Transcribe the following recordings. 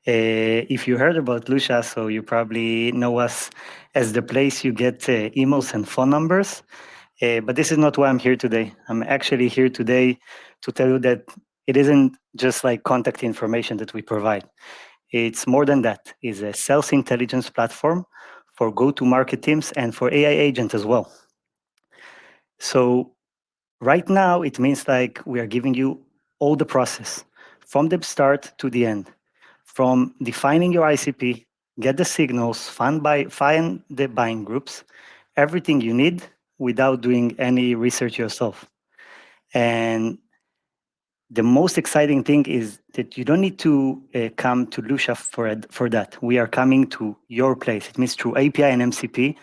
If you heard about Lusha, so you probably know us as the place you get emails and phone numbers. But this is not why I'm here today. I'm actually here today to tell you that it isn't just like contact information that we provide. It's more than that. It's a sales intelligence platform for go-to-market teams and for AI agents as well. So right now, it means like we are giving you all the process from the start to the end, from defining your ICP, get the signals, find the buying groups, everything you need without doing any research yourself. And the most exciting thing is that you don't need to come to Lusha for that. We are coming to your place. It means through API and MCP,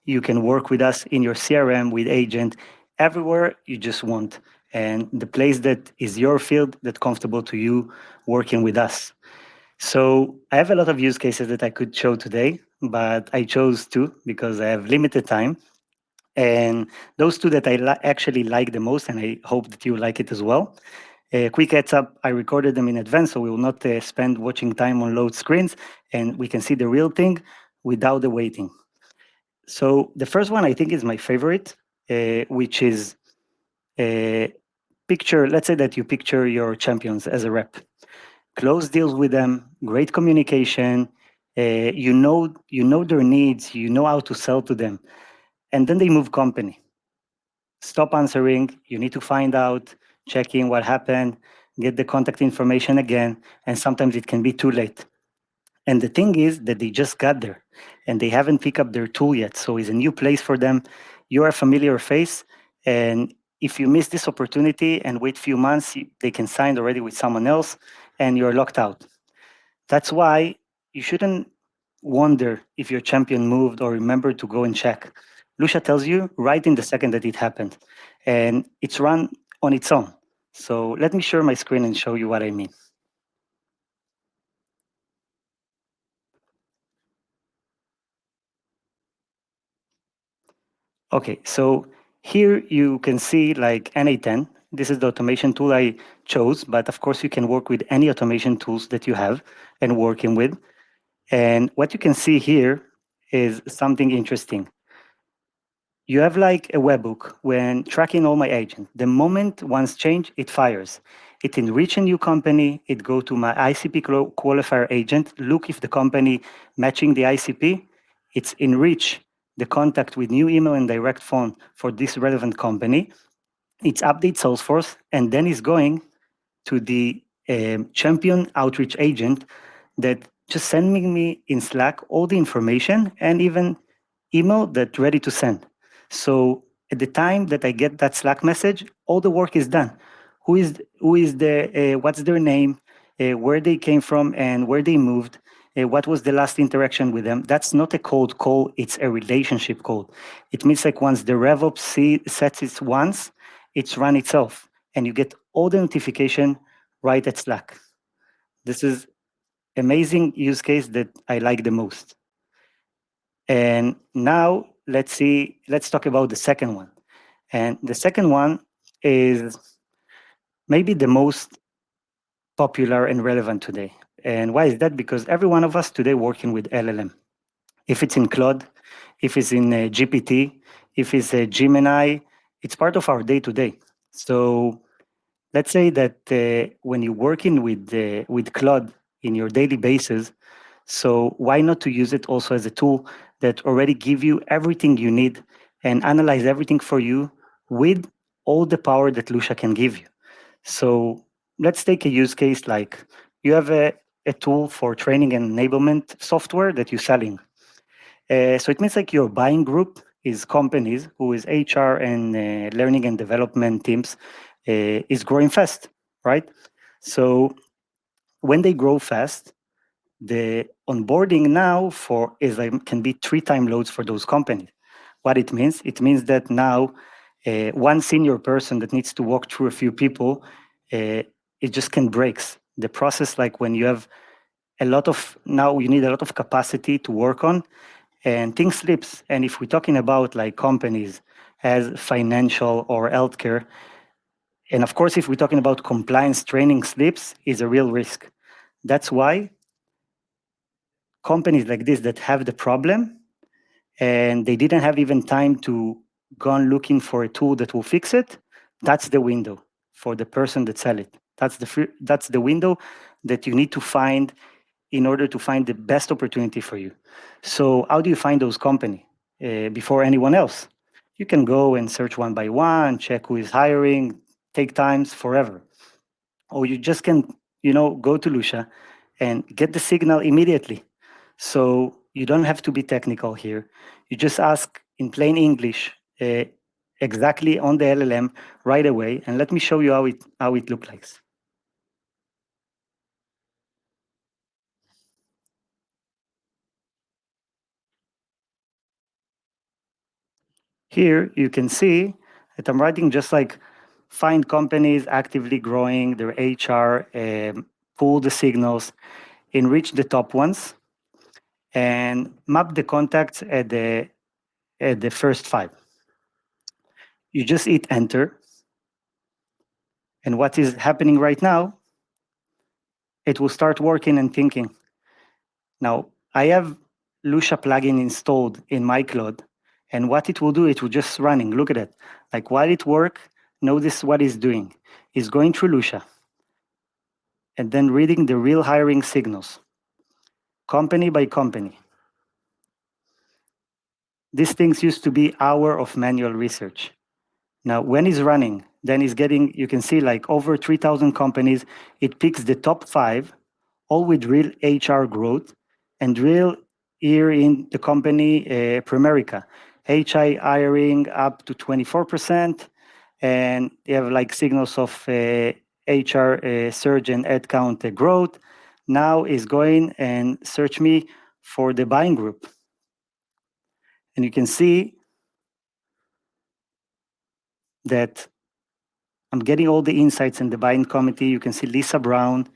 you can work with us in your CRM, with agent, everywhere you just want. And the place that is your field, that's comfortable to you working with us. So I have a lot of use cases that I could show today, but I chose two because I have limited time. And those two that I actually like the most, and I hope that you like it as well. A quick heads up, I recorded them in advance, so we will not spend watching time on load screens, and we can see the real thing without the waiting. So the first one I think is my favorite, which is picture, let's say that you picture your champions as a rep. Close deals with them, great communication, you know their needs, you know how to sell to them, and then they move company. Stop answering, you need to find out, check in what happened, get the contact information again, and sometimes it can be too late. And the thing is that they just got there and they haven't picked up their tool yet. So it's a new place for them. You're a familiar face. And if you miss this opportunity and wait a few months, they can sign already with someone else and you're locked out. That's why you shouldn't wonder if your champion moved or remember to go and check. Lusha tells you right in the second that it happened. And it's run on its own. So let me share my screen and show you what I mean. Okay, so here you can see like NA10. This is the automation tool I chose, but of course you can work with any automation tools that you have and working with. And what you can see here is something interesting. You have like a webhook when tracking all my agents. The moment one's change, it fires. It enrich a new company, it go to my ICP qualifier agent, look if the company matching the ICP, it's enrich the contact with new email and direct phone for this relevant company. It's update Salesforce, and then it's going to the champion outreach agent that just sending me in Slack all the information and even email that ready to send. So at the time that I get that Slack message, all the work is done. Who is the what's their name, where they came from, and where they moved. What was the last interaction with them? That's not a cold call; it's a relationship call. It means like once the RevOps sets it once, it's run itself, and you get all the notification right at Slack. This is amazing use case that I like the most. And now let's talk about the second one. And the second one is maybe the most popular and relevant today. And why is that? Because every one of us today working with LLM. If it's in Claude, if it's in GPT, if it's a Gemini, it's part of our day to day. So let's say that when you're working with Claude in your daily basis, so why not to use it also as a tool that already give you everything you need and analyze everything for you with all the power that Lusha can give you. So let's take a use case like you have a tool for training and enablement software that you're selling. So it means like your buying group is companies who is HR and learning and development teams is growing fast, right? So when they grow fast, the onboarding now for is like can be 3 time loads for those companies. What it means that now one senior person that needs to walk through a few people, it just can breaks the process. Like when you have a lot of now you need a lot of capacity to work on, and things slips. And if we're talking about like companies as financial or healthcare, and of course if we're talking about compliance training slips is a real risk. That's why companies like this that have the problem and they didn't have even time to go on looking for a tool that will fix it, that's the window for the person that sell it. That's the window that you need to find in order to find the best opportunity for you. So how do you find those company before anyone else? You can go and search one by one, check who is hiring, take times forever. Or you just can, go to Lusha and get the signal immediately. So you don't have to be technical here. You just ask in plain English exactly on the LLM right away, and let me show you how it looks like. Here you can see that I'm writing just like find companies actively growing their HR, pull the signals, enrich the top ones, and map the contacts at the first 5. You just hit enter, and what is happening right now, it will start working and thinking. Now, I have Lusha plugin installed in my Claude, and what it will do, it will just running. Look at it. Like while it work, notice what it's doing. It's going through Lusha and then reading the real hiring signals, company by company. These things used to be hour of manual research. Now, when it's running, then it's getting, you can see like over 3,000 companies. It picks the top 5, all with real HR growth and real here in the company, Primerica. HI hiring up to 24%, and you have like signals of HR surge and headcount growth. Now is going and search me for the buying group. And you can see that I'm getting all the insights in the buying committee. You can see Lisa Brown,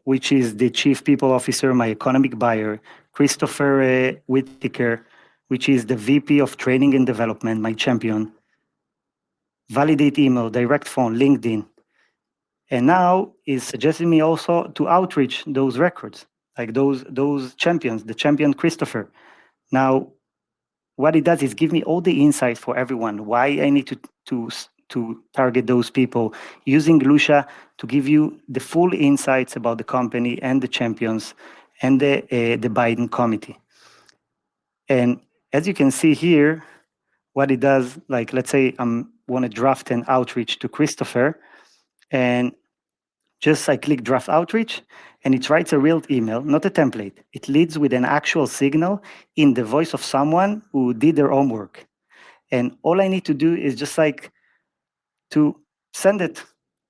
which is the chief people officer, my economic buyer, Christopher Whittaker, which is the VP of training and development, my champion, validate email, direct phone, LinkedIn. And now is suggesting me also to outreach those records, like those champions, the champion Christopher. Now, what it does is give me all the insights for everyone, why I need to target those people, using Lusha to give you the full insights about the company and the champions and the Biden committee. And as you can see here, what it does, like let's say I want to draft an outreach to Christopher, and just I click draft outreach, and it writes a real email, not a template. It leads with an actual signal in the voice of someone who did their homework. And all I need to do is just like to send it.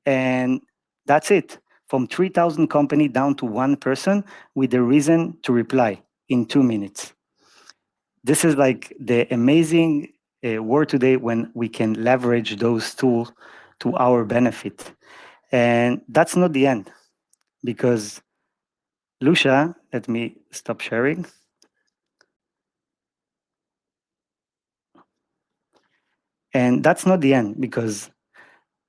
And that's it. From 3,000 company down to 1 person with a reason to reply in 2 minutes. This is like the amazing word today when we can leverage those tools to our benefit. And that's not the end, because Lusha, let me stop sharing. And that's not the end, because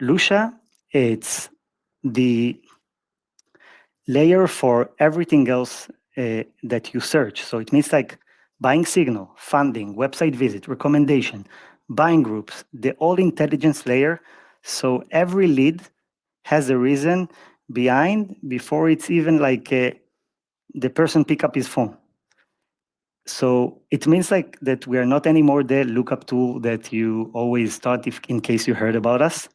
Lusha, it's the layer for everything else that you search. So it means like buying signal, funding, website visit, recommendation, buying groups, the all intelligence layer. So every lead has a reason behind before it's even like the person pick up his phone. So it means like that we are not anymore the lookup tool that you always thought, if in case you heard about us.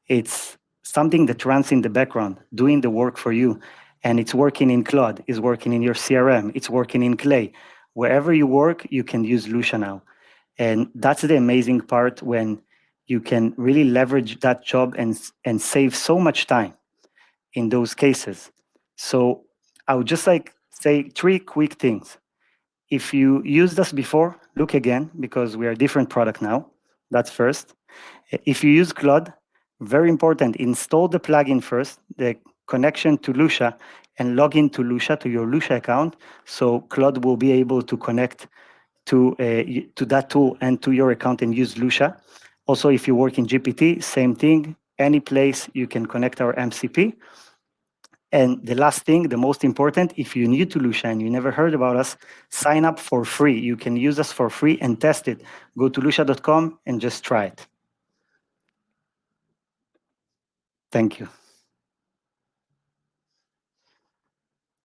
It's something that runs in the background, doing the work for you. And it's working in Claude, it's working in your CRM, it's working in Clay. Wherever you work, you can use Lusha now. And that's the amazing part, when you can really leverage that job and save so much time in those cases. So I would just like say 3 quick things. If you used us before, look again, because we are a different product now. That's first. If you use Claude, very important, install the plugin first, the connection to Lusha, and log into Lusha, to your Lusha account, so Claude will be able to connect to that tool and to your account and use Lusha. Also, if you work in GPT, same thing. Any place you can connect our MCP. And the last thing, the most important, if you're new to Lusha and you never heard about us, sign up for free. You can use us for free and test it. Go to lusha.com and just try it. Thank you.